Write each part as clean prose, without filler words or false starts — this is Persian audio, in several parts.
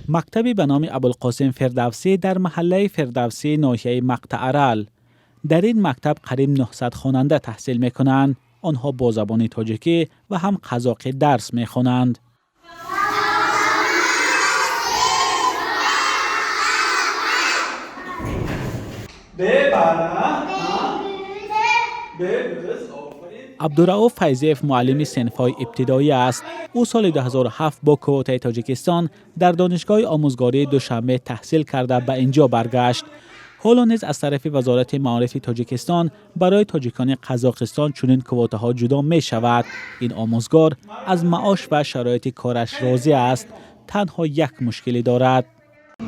مکتبی به نام ابوالقاسم فردوسی در محله فردوسی ناحیه مقطع ارل. در این مکتب قریب 900 خواننده تحصیل می‌کنند. آنها با زبان تاجیکی و هم قزاقی درس می‌خوانند. عبدالرؤوف فیضیف معلم صنف‌های ابتدایی است. او سال 2007 با کوته تاجیکستان در دانشگاه آموزگاری دوشنبه تحصیل کرده به اینجا برگشت. حالا نیز از طرف وزارت معارف تاجیکستان برای تاجیکان قزاقستان چنین کوته ها جدا می شود. این آموزگار از معاش و شرایط کارش راضی است. تنها یک مشکلی دارد.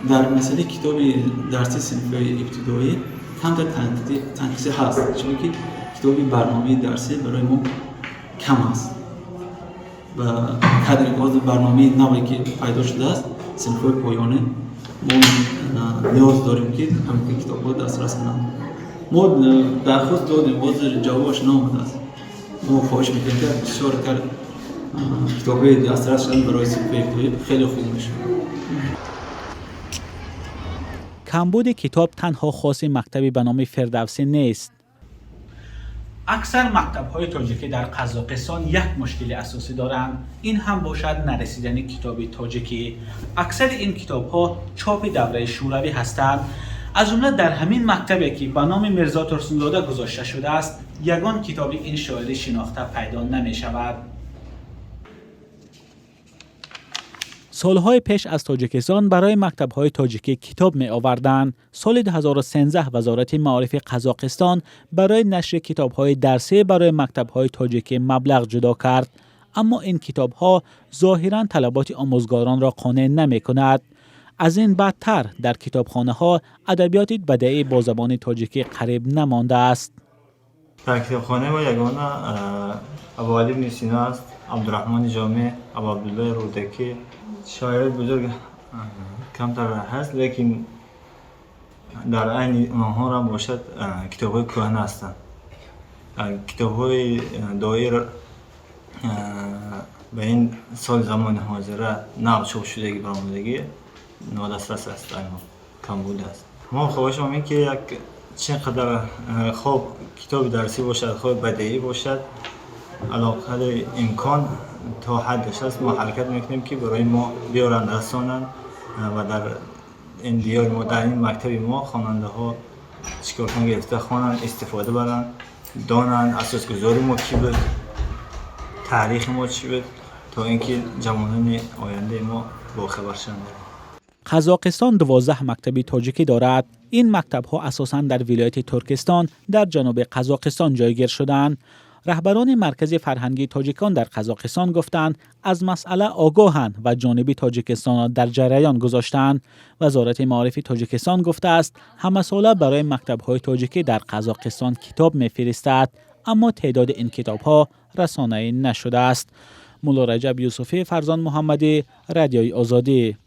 در مسئله کتاب درسی صنف‌های ابتدایی هم در تنقیصی هست، چون که کتاب برنامه درسی برای ما کم است و تدریجات برنامه نوی که پیدا شده است صنف‌های پایانه ما نیاز داریم که همین کتاب‌ها دسترس کنند. ما درخواست دادیم باز جوابش نامده است. ما خواهش می‌کنیم که بسیار کتاب‌های دسترس شدن برای صنف‌های ابتدایی خیلی خوب میشه. کمبود کتاب تنها خاص مکتبی به نام فردوسی نیست. اکثر مکتب‌های تاجیکی در قزاقستان یک مشکل اساسی دارند. این هم باشد نرسیدن کتاب تاجیکی. اکثر این کتاب‌ها چاپ دوره شوروی هستند. از جمله در همین مکتبی که به نام میرزا ترسونزاده گذاشته شده است، یگان کتاب این شاعری شناخته پیدا نمی‌شود. سالهای پیش از تاجیکستان برای مکتب‌های تاجیکی کتاب می آوردند. سال 2013 وزارت معارف قزاقستان برای نشر کتاب‌های درسی برای مکتب‌های تاجیکی مبلغ جدا کرد، اما این کتاب‌ها ظاهراً طلبات آموزگاران را قانع نمی‌کند. از این بدتر در کتابخانه‌ها ادبیات بدیعی با زبان تاجیکی قریب نمانده است. در کتابخانه ما یگانه ابوعلی بن سینا است، عبدالرحمن جامع، ابوعبدالله رودکی، شاعر بزرگ کمتر هست، لیکن در عین آنها را باشد کتاب‌های کهنه هستند. کتاب‌های دایر به این سال زمان حاضره نو چاپ شدگی برآمدگی نادسترس است، کم بوده است. ما خواهش می‌کنیم که یک چقدر خوب کتاب درسی باشد، خوب بدیعی باشد، علاقه امکان تا حدش هست ما حرکت میکنیم که برای ما بیارن رسانن و در این دیار ما در این مکتب ما خواننده ها چیکار کنن گرفته خوانن استفاده برن دانن اساسگذاری ما چی بود، تاریخ ما چی بود، تا اینکه جوانان آینده ما با خبر شوند. قزاقستان 12 مکتب تاجیکی دارد. این مکتب‌ها اساساً در ولایت ترکستان در جنوب قزاقستان جایگیر شدند. رهبران مرکز فرهنگی تاجیکان در قزاقستان گفتند از مسئله آگاهند و جانب تاجیکستان را در جریان گذاشتند. وزارت معارف تاجیکستان گفته است همه ساله برای مکتب‌های تاجیکی در قزاقستان کتاب می‌فرستد، اما تعداد این کتاب‌ها رسانه‌ای نشده است. مولا رجب یوسفی، فرزان محمدی، رادیوی آزادی.